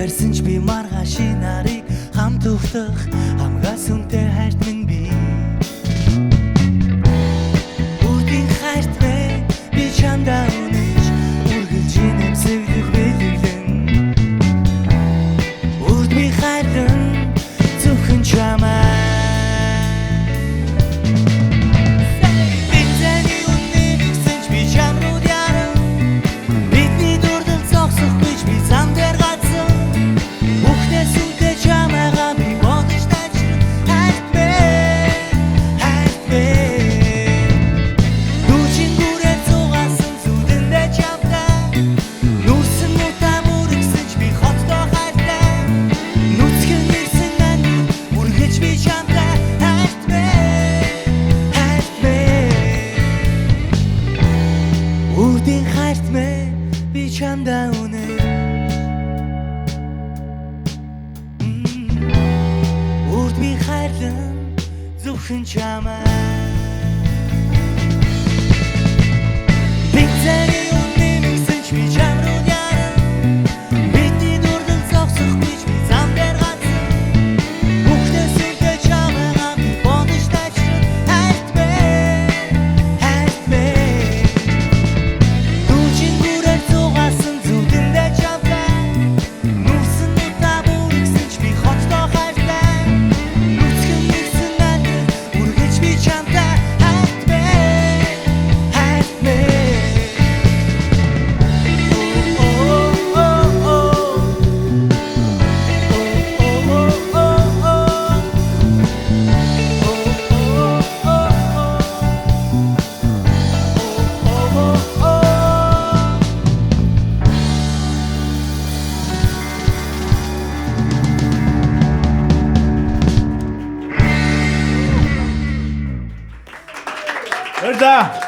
барьсан ч би маргаашийн нарыг хамт угтах хамгаас үнтэй хайрт минь би үрдийн хайрт минь би чамдаа үнэж үргэлж нэмсэгдэх бэлэглэн үрдмий хайртан зөвхөн чамаа үрдийн хайрт минь би чамдаа үнэж үрдмий хайрлан зөвхөн чамаа бидний үнэн нэгсэн ч би чам руу яаран бидний дурдан зогсохгүй ч би зам дээр гацсан бүхнээс үнтэй чамаагаа би бодож тачран хайрт минь дүүжингүүрээр зугаасан зүудэндээ чамтай нүрсэн удаа бүрэгсэн ч би хотдоо хайртай нүцгэн нэгсэн надад үргэлж би чамтай хайрт минь Баярлалаа.